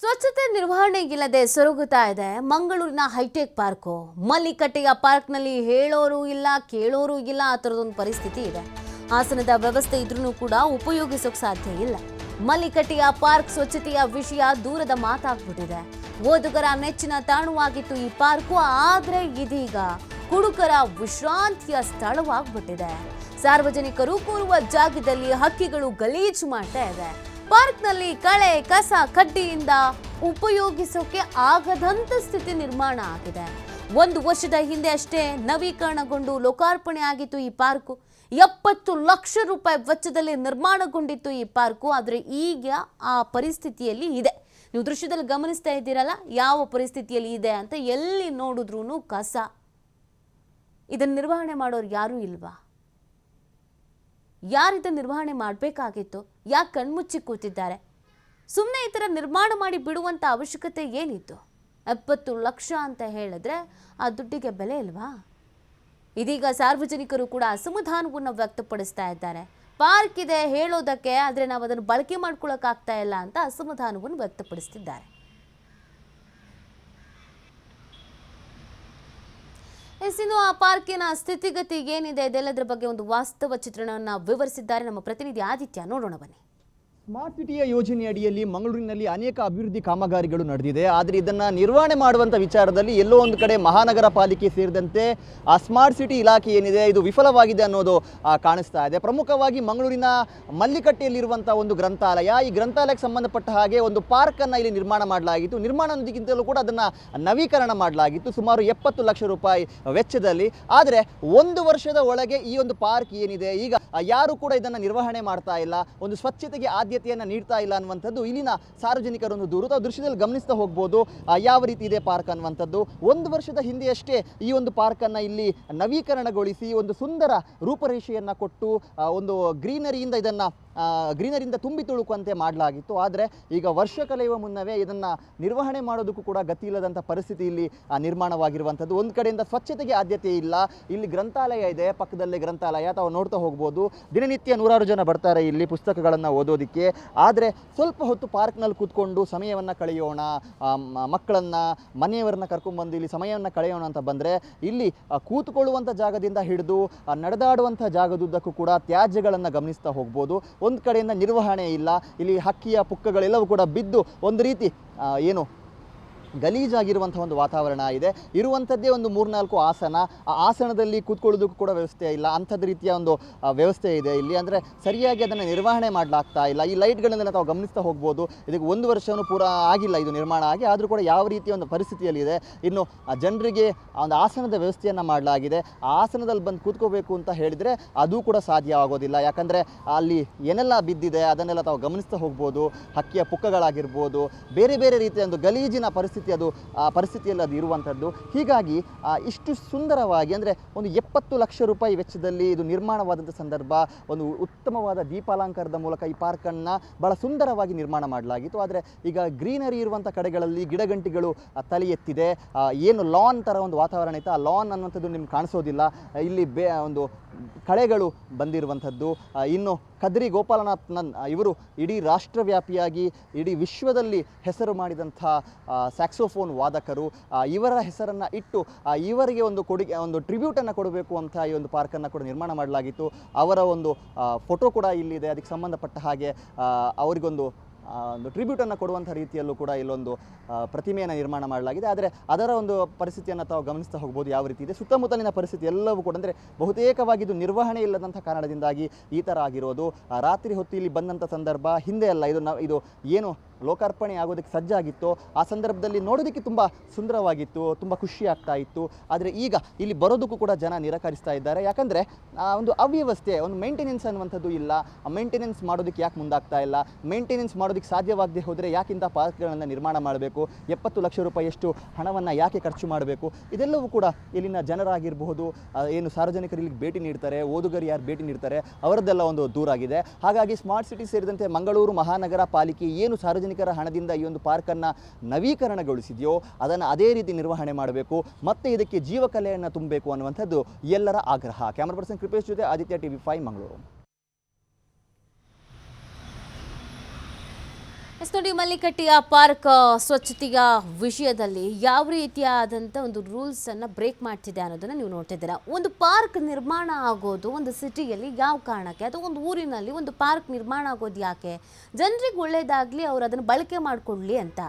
ಸ್ವಚ್ಛತೆ ನಿರ್ವಹಣೆ ಇಲ್ಲದೆ ಸೊರಗುತ್ತಾ ಇದೆ ಮಂಗಳೂರಿನ ಹೈಟೆಕ್ ಪಾರ್ಕು. ಮಲ್ಲಿಕಟ್ಟೆಯ ಪಾರ್ಕ್ನಲ್ಲಿ ಹೇಳೋರು ಇಲ್ಲ ಕೇಳೋರು ಇಲ್ಲ ಆ ಥರದೊಂದು ಪರಿಸ್ಥಿತಿ ಇದೆ. ಆಸನದ ವ್ಯವಸ್ಥೆ ಇದ್ರೂ ಕೂಡ ಉಪಯೋಗಿಸೋಕೆ ಸಾಧ್ಯ ಇಲ್ಲ. ಮಲ್ಲಿಕಟ್ಟೆಯ ಪಾರ್ಕ್ ಸ್ವಚ್ಛತೆಯ ವಿಷಯ ದೂರದ ಮಾತಾಗ್ಬಿಟ್ಟಿದೆ. ಓದುಗರ ನೆಚ್ಚಿನ ತಾಣವಾಗಿತ್ತು ಈ ಪಾರ್ಕು, ಆದ್ರೆ ಇದೀಗ ಕುಡುಕರ ವಿಶ್ರಾಂತಿಯ ಸ್ಥಳವಾಗ್ಬಿಟ್ಟಿದೆ. ಸಾರ್ವಜನಿಕರು ಕೂರುವ ಜಾಗದಲ್ಲಿ ಹಕ್ಕಿಗಳು ಗಲೀಜು ಮಾಡ್ತಾ ಇದೆ. ಪಾರ್ಕ್ನಲ್ಲಿ ಕಳೆ ಕಸ ಕಡ್ಡಿಯಿಂದ ಉಪಯೋಗಿಸೋಕೆ ಆಗದಂತ ಸ್ಥಿತಿ ನಿರ್ಮಾಣ ಆಗಿದೆ. 1 ವರ್ಷದ ಹಿಂದೆ ಅಷ್ಟೇ ನವೀಕರಣಗೊಂಡು ಲೋಕಾರ್ಪಣೆ ಆಗಿತ್ತು ಈ ಪಾರ್ಕು. 70 ಲಕ್ಷ ರೂಪಾಯಿ ವೆಚ್ಚದಲ್ಲಿ ನಿರ್ಮಾಣಗೊಂಡಿತ್ತು ಈ ಪಾರ್ಕು. ಆದರೆ ಈಗ ಆ ಪರಿಸ್ಥಿತಿಯಲ್ಲಿ ಇದೆ. ನೀವು ದೃಶ್ಯದಲ್ಲಿ ಗಮನಿಸ್ತಾ ಇದ್ದೀರಲ್ಲ ಯಾವ ಪರಿಸ್ಥಿತಿಯಲ್ಲಿ ಇದೆ ಅಂತ. ಎಲ್ಲಿ ನೋಡಿದ್ರೂ ಕಸ. ಇದನ್ನ ನಿರ್ವಹಣೆ ಮಾಡೋರು ಯಾರೂ ಇಲ್ವಾ? ಯಾರಿದ ನಿರ್ವಹಣೆ ಮಾಡಬೇಕಾಗಿತ್ತು? ಯಾಕೆ ಕಣ್ಮುಚ್ಚಿ ಕೂತಿದ್ದಾರೆ? ಸುಮ್ಮನೆ ಈ ಥರ ನಿರ್ಮಾಣ ಮಾಡಿ ಬಿಡುವಂಥ ಅವಶ್ಯಕತೆ ಏನಿತ್ತು? 70 ಲಕ್ಷ ಅಂತ ಹೇಳಿದ್ರೆ ಆ ದುಡ್ಡಿಗೆ ಬೆಲೆ ಇಲ್ವಾ? ಇದೀಗ ಸಾರ್ವಜನಿಕರು ಕೂಡ ಅಸಮಾಧಾನವನ್ನು ವ್ಯಕ್ತಪಡಿಸ್ತಾ ಇದ್ದಾರೆ. ಪಾರ್ಕ್ ಇದೆ ಹೇಳೋದಕ್ಕೆ, ಆದರೆ ನಾವು ಅದನ್ನು ಬಳಕೆ ಮಾಡ್ಕೊಳ್ಳೋಕ್ಕಾಗ್ತಾ ಇಲ್ಲ ಅಂತ ಅಸಮಾಧಾನವನ್ನು ವ್ಯಕ್ತಪಡಿಸ್ತಿದ್ದಾರೆ. ಇನ್ನು ಆ ಪಾರ್ಕಿನ ಸ್ಥಿತಿಗತಿ ಏನಿದೆ ಇದೆಲ್ಲದರ ಬಗ್ಗೆ ಒಂದು ವಾಸ್ತವ ಚಿತ್ರಣವನ್ನು ವಿವರಿಸಿದ್ದಾರೆ ನಮ್ಮ ಪ್ರತಿನಿಧಿ ಆದಿತ್ಯ. ನೋಡೋಣ ಬನ್ನಿ. ಸ್ಮಾರ್ಟ್ ಸಿಟಿಯ ಯೋಜನೆ ಅಡಿಯಲ್ಲಿ ಮಂಗಳೂರಿನಲ್ಲಿ ಅನೇಕ ಅಭಿವೃದ್ಧಿ ಕಾಮಗಾರಿಗಳು ನಡೆದಿದೆ. ಆದರೆ ಇದನ್ನು ನಿರ್ವಹಣೆ ಮಾಡುವಂಥ ವಿಚಾರದಲ್ಲಿ ಎಲ್ಲೋ ಒಂದು ಕಡೆ ಮಹಾನಗರ ಪಾಲಿಕೆ ಸೇರಿದಂತೆ ಆ ಸ್ಮಾರ್ಟ್ ಸಿಟಿ ಇಲಾಖೆ ಏನಿದೆ ಇದು ವಿಫಲವಾಗಿದೆ ಅನ್ನೋದು ಕಾಣಿಸ್ತಾ ಇದೆ. ಪ್ರಮುಖವಾಗಿ ಮಂಗಳೂರಿನ ಮಲ್ಲಿಕಟ್ಟೆಯಲ್ಲಿರುವಂಥ ಒಂದು ಗ್ರಂಥಾಲಯ, ಈ ಗ್ರಂಥಾಲಯಕ್ಕೆ ಸಂಬಂಧಪಟ್ಟ ಹಾಗೆ ಒಂದು ಪಾರ್ಕನ್ನು ಇಲ್ಲಿ ನಿರ್ಮಾಣ ಮಾಡಲಾಗಿತ್ತು. ನಿರ್ಮಾಣಕ್ಕಿಂತಲೂ ಕೂಡ ಅದನ್ನು ನವೀಕರಣ ಮಾಡಲಾಗಿತ್ತು ಸುಮಾರು 70 ಲಕ್ಷ ರೂಪಾಯಿ ವೆಚ್ಚದಲ್ಲಿ. ಆದರೆ 1 ವರ್ಷದ ಒಳಗೆ ಈ ಒಂದು ಪಾರ್ಕ್ ಏನಿದೆ ಈಗ ಯಾರು ಕೂಡ ಇದನ್ನು ನಿರ್ವಹಣೆ ಮಾಡ್ತಾ ಇಲ್ಲ, ಒಂದು ಸ್ವಚ್ಛತೆಗೆ ಆದ್ಯತೆಯನ್ನು ನೀಡ್ತಾ ಇಲ್ಲ ಅನ್ನುವಂಥದ್ದು ಇಲ್ಲಿನ ಸಾರ್ವಜನಿಕರೊಂದು ದೂರು. ತಾವು ದೃಶ್ಯದಲ್ಲಿ ಗಮನಿಸ್ತಾ ಹೋಗ್ಬೋದು ಯಾವ ರೀತಿ ಇದೆ ಪಾರ್ಕ್ ಅನ್ನುವಂಥದ್ದು. 1 ವರ್ಷದ ಹಿಂದೆಯಷ್ಟೇ ಈ ಒಂದು ಪಾರ್ಕನ್ನು ಇಲ್ಲಿ ನವೀಕರಣಗೊಳಿಸಿ ಒಂದು ಸುಂದರ ರೂಪರೇಷೆಯನ್ನು ಕೊಟ್ಟು ಒಂದು ಗ್ರೀನರಿಯಿಂದ ತುಂಬಿ ತುಳುಕುವಂತೆ ಮಾಡಲಾಗಿತ್ತು. ಆದರೆ ಈಗ ವರ್ಷ ಕಳೆಯುವ ಮುನ್ನವೇ ಇದನ್ನು ನಿರ್ವಹಣೆ ಮಾಡೋದಕ್ಕೂ ಕೂಡ ಗತಿ ಇಲ್ಲದಂಥ ಪರಿಸ್ಥಿತಿ ಇಲ್ಲಿ ನಿರ್ಮಾಣವಾಗಿರುವಂಥದ್ದು. ಒಂದು ಕಡೆಯಿಂದ ಸ್ವಚ್ಛತೆಗೆ ಆದ್ಯತೆ ಇಲ್ಲ. ಇಲ್ಲಿ ಗ್ರಂಥಾಲಯ ಇದೆ, ಪಕ್ಕದಲ್ಲೇ ಗ್ರಂಥಾಲಯ, ತಾವು ನೋಡ್ತಾ ಹೋಗ್ಬೋದು. ದಿನನಿತ್ಯ 100 ಜನ ಬರ್ತಾರೆ ಇಲ್ಲಿ ಪುಸ್ತಕಗಳನ್ನು ಓದೋದಕ್ಕೆ. ಆದರೆ ಸ್ವಲ್ಪ ಹೊತ್ತು ಪಾರ್ಕ್ನಲ್ಲಿ ಕೂತ್ಕೊಂಡು ಸಮಯವನ್ನು ಕಳೆಯೋಣ, ಮಕ್ಕಳನ್ನು ಮನೆಯವರನ್ನ ಕರ್ಕೊಂಡ್ಬಂದು ಇಲ್ಲಿ ಸಮಯವನ್ನು ಕಳೆಯೋಣ ಅಂತ ಬಂದರೆ ಇಲ್ಲಿ ಕೂತ್ಕೊಳ್ಳುವಂಥ ಜಾಗದಿಂದ ಹಿಡಿದು ನಡೆದಾಡುವಂಥ ಜಾಗದುದ್ದಕ್ಕೂ ಕೂಡ ತ್ಯಾಜ್ಯಗಳನ್ನು ಗಮನಿಸ್ತಾ ಹೋಗ್ಬೋದು. ಒಂದು ಕಡೆಯಿಂದ ನಿರ್ವಹಣೆ ಇಲ್ಲ. ಇಲ್ಲಿ ಹಕ್ಕಿಯ ಪುಕ್ಕಗಳೆಲ್ಲವೂ ಕೂಡ ಬಿದ್ದು ಒಂದು ರೀತಿ ಏನು ಗಲೀಜಾಗಿರುವಂಥ ಒಂದು ವಾತಾವರಣ ಇದೆ. ಇರುವಂಥದ್ದೇ ಒಂದು 3-4 ಆಸನ. ಆ ಆಸನದಲ್ಲಿ ಕೂತ್ಕೊಳ್ಳೋದಕ್ಕೂ ಕೂಡ ವ್ಯವಸ್ಥೆ ಇಲ್ಲ. ಅಂಥದ್ದು ರೀತಿಯ ಒಂದು ವ್ಯವಸ್ಥೆ ಇದೆ ಇಲ್ಲಿ. ಅಂದರೆ ಸರಿಯಾಗಿ ಅದನ್ನು ನಿರ್ವಹಣೆ ಮಾಡಲಾಗ್ತಾ ಇಲ್ಲ. ಈ ಲೈಟ್ಗಳನ್ನೆಲ್ಲ ತಾವು ಗಮನಿಸ್ತಾ ಹೋಗ್ಬೋದು. ಇದಕ್ಕೆ 1 ವರ್ಷವೂ ಪೂರ ಆಗಿಲ್ಲ ಇದು ನಿರ್ಮಾಣ ಆಗಿ, ಆದರೂ ಕೂಡ ಯಾವ ರೀತಿಯ ಒಂದು ಪರಿಸ್ಥಿತಿಯಲ್ಲಿದೆ. ಇನ್ನು ಜನರಿಗೆ ಒಂದು ಆಸನದ ವ್ಯವಸ್ಥೆಯನ್ನು ಮಾಡಲಾಗಿದೆ. ಆ ಆಸನದಲ್ಲಿ ಬಂದು ಕೂತ್ಕೋಬೇಕು ಅಂತ ಹೇಳಿದರೆ ಅದು ಕೂಡ ಸಾಧ್ಯ ಆಗೋದಿಲ್ಲ. ಯಾಕಂದರೆ ಅಲ್ಲಿ ಏನೆಲ್ಲ ಬಿದ್ದಿದೆ ಅದನ್ನೆಲ್ಲ ತಾವು ಗಮನಿಸ್ತಾ ಹೋಗ್ಬೋದು. ಹಕ್ಕಿಯ ಪುಕ್ಕಗಳಾಗಿರ್ಬೋದು, ಬೇರೆ ಬೇರೆ ರೀತಿಯ ಒಂದು ಗಲೀಜಿನ ಪರಿಸ್ಥಿತಿಯಲ್ಲಿ ಅದು ಇರುವಂಥದ್ದು. ಹೀಗಾಗಿ ಇಷ್ಟು ಸುಂದರವಾಗಿ ಅಂದರೆ ಒಂದು 70 ಲಕ್ಷ ರೂಪಾಯಿ ವೆಚ್ಚದಲ್ಲಿ ಇದು ನಿರ್ಮಾಣವಾದಂಥ ಸಂದರ್ಭ, ಒಂದು ಉತ್ತಮವಾದ ದೀಪಾಲಂಕಾರದ ಮೂಲಕ ಈ ಪಾರ್ಕನ್ನು ಭಾಳ ಸುಂದರವಾಗಿ ನಿರ್ಮಾಣ ಮಾಡಲಾಗಿತ್ತು. ಆದರೆ ಈಗ ಗ್ರೀನರಿ ಇರುವಂಥ ಕಡೆಗಳಲ್ಲಿ ಗಿಡಗಂಟಿಗಳು ತಲೆ ಎತ್ತಿದೆ. ಏನು ಲಾನ್ ಥರ ಒಂದು ವಾತಾವರಣ ಇತ್ತು, ಆ ಲಾನ್ ಅನ್ನುವಂಥದ್ದು ನಿಮ್ಗೆ ಕಾಣಿಸೋದಿಲ್ಲ. ಇಲ್ಲಿ ಒಂದು ಕಳೆಗಳು ಬಂದಿರುವಂಥದ್ದು. ಇನ್ನು ಕದ್ರಿ ಗೋಪಾಲನಾಥನ್ ಇವರು ಇಡೀ ರಾಷ್ಟ್ರವ್ಯಾಪಿಯಾಗಿ ಇಡೀ ವಿಶ್ವದಲ್ಲಿ ಹೆಸರು ಮಾಡಿದಂಥ ಸ್ಯಾಕ್ಸೋಫೋನ್ ವಾದಕರು. ಇವರ ಹೆಸರನ್ನು ಇಟ್ಟು ಇವರಿಗೆ ಒಂದು ಒಂದು ಟ್ರಿಬ್ಯೂಟನ್ನು ಕೊಡಬೇಕು ಅಂತ ಈ ಒಂದು ಪಾರ್ಕನ್ನು ಕೂಡ ನಿರ್ಮಾಣ ಮಾಡಲಾಗಿತ್ತು. ಅವರ ಒಂದು ಫೋಟೋ ಕೂಡ ಇಲ್ಲಿದೆ. ಅದಕ್ಕೆ ಸಂಬಂಧಪಟ್ಟ ಹಾಗೆ ಅವರಿಗೊಂದು ಟ್ರಿಬ್ಯೂಟನ್ನು ಕೊಡುವಂಥ ರೀತಿಯಲ್ಲೂ ಕೂಡ ಇಲ್ಲೊಂದು ಪ್ರತಿಮೆಯನ್ನು ನಿರ್ಮಾಣ ಮಾಡಲಾಗಿದೆ. ಆದರೆ ಅದರ ಒಂದು ಪರಿಸ್ಥಿತಿಯನ್ನು ತಾವು ಗಮನಿಸ್ತಾ ಹೋಗ್ಬೋದು ಯಾವ ರೀತಿ ಇದೆ. ಸುತ್ತಮುತ್ತಲಿನ ಪರಿಸ್ಥಿತಿ ಎಲ್ಲವೂ ಕೂಡ ಅಂದರೆ ಬಹುತೇಕವಾಗಿ ಇದು ನಿರ್ವಹಣೆ ಇಲ್ಲದಂಥ ಕಾರಣದಿಂದಾಗಿ ಈ ಥರ ಆಗಿರೋದು. ರಾತ್ರಿ ಹೊತ್ತು ಇಲ್ಲಿ ಬಂದಂಥ ಸಂದರ್ಭ ಹಿಂದೆ ಅಲ್ಲ, ಇದು ಏನು ಲೋಕಾರ್ಪಣೆ ಆಗೋದಕ್ಕೆ ಸಜ್ಜಾಗಿತ್ತು ಆ ಸಂದರ್ಭದಲ್ಲಿ ನೋಡೋದಕ್ಕೆ ತುಂಬ ಸುಂದರವಾಗಿತ್ತು, ತುಂಬ ಖುಷಿ ಆಗ್ತಾ ಇತ್ತು. ಆದರೆ ಈಗ ಇಲ್ಲಿ ಬರೋದಕ್ಕೂ ಕೂಡ ಜನ ನಿರಾಕರಿಸ್ತಾ ಇದ್ದಾರೆ. ಯಾಕಂದರೆ ಒಂದು ಅವ್ಯವಸ್ಥೆ, ಒಂದು ಮೇಂಟೆನೆನ್ಸ್ ಅನ್ನುವಂಥದ್ದು ಇಲ್ಲ. ಮೇಂಟೆನೆನ್ಸ್ ಮಾಡೋದಕ್ಕೆ ಯಾಕೆ ಮುಂದಾಗ್ತಾ ಇಲ್ಲ? ಮೇಂಟೆನೆನ್ಸ್ ಮಾಡೋದಕ್ಕೆ ಸಾಧ್ಯವಾಗದೆ ಹೋದರೆ ಯಾಕಿಂತ ಪಾರ್ಕ್ಗಳನ್ನು ನಿರ್ಮಾಣ ಮಾಡಬೇಕು? 70 ಲಕ್ಷ ರೂಪಾಯಿಯಷ್ಟು ಹಣವನ್ನು ಯಾಕೆ ಖರ್ಚು ಮಾಡಬೇಕು? ಇದೆಲ್ಲವೂ ಕೂಡ ಇಲ್ಲಿನ ಜನರಾಗಿರಬಹುದು, ಏನು ಸಾರ್ವಜನಿಕರು ಇಲ್ಲಿಗೆ ಭೇಟಿ ನೀಡ್ತಾರೆ, ಓದುಗರು ಯಾರು ಭೇಟಿ ನೀಡ್ತಾರೆ ಅವರದ್ದೆಲ್ಲ ಒಂದು ದೂರಾಗಿದೆ. ಹಾಗಾಗಿ ಸ್ಮಾರ್ಟ್ ಸಿಟಿ ಸೇರಿದಂತೆ ಮಂಗಳೂರು ಮಹಾನಗರ ಪಾಲಿಕೆ ಏನು ಸಾರ್ವಜನಿಕರ ಹಣದಿಂದ ಈ ಒಂದು ಪಾರ್ಕನ್ನು ನವೀಕರಣಗೊಳಿಸಿದೆಯೋ ಅದನ್ನು ಅದೇ ರೀತಿ ನಿರ್ವಹಣೆ ಮಾಡಬೇಕು, ಮತ್ತೆ ಇದಕ್ಕೆ ಜೀವಕಲೆಯನ್ನು ತುಂಬಬೇಕು ಅನ್ನುವಂಥದ್ದು ಎಲ್ಲರ ಆಗ್ರಹ. ಕ್ಯಾಮರಾ ಪರ್ಸನ್ ಕೃಪೇಶ್ ಜೊತೆ ಆದಿತ್ಯ TV5 ಮಂಗಳೂರು. ಎಸ್ ನೋಡಿ, ಮಲ್ಲಿಕಟ್ಟಿಯ ಪಾರ್ಕ್ ಸ್ವಚ್ಛತೆಯ ವಿಷಯದಲ್ಲಿ ಯಾವ ರೀತಿಯಾದಂಥ ಒಂದು ರೂಲ್ಸನ್ನು ಬ್ರೇಕ್ ಮಾಡ್ತಿದೆ ಅನ್ನೋದನ್ನು ನೀವು ನೋಡ್ತಿದ್ದೀರಾ. ಒಂದು ಪಾರ್ಕ್ ನಿರ್ಮಾಣ ಆಗೋದು ಒಂದು ಸಿಟಿಯಲ್ಲಿ ಯಾವ ಕಾರಣಕ್ಕೆ, ಅಥವಾ ಒಂದು ಊರಿನಲ್ಲಿ ಒಂದು ಪಾರ್ಕ್ ನಿರ್ಮಾಣ ಆಗೋದು ಯಾಕೆ? ಜನರಿಗೆ ಒಳ್ಳೇದಾಗಲಿ, ಅವ್ರು ಅದನ್ನು ಬಳಕೆ ಮಾಡಿಕೊಳ್ಳಿ ಅಂತ.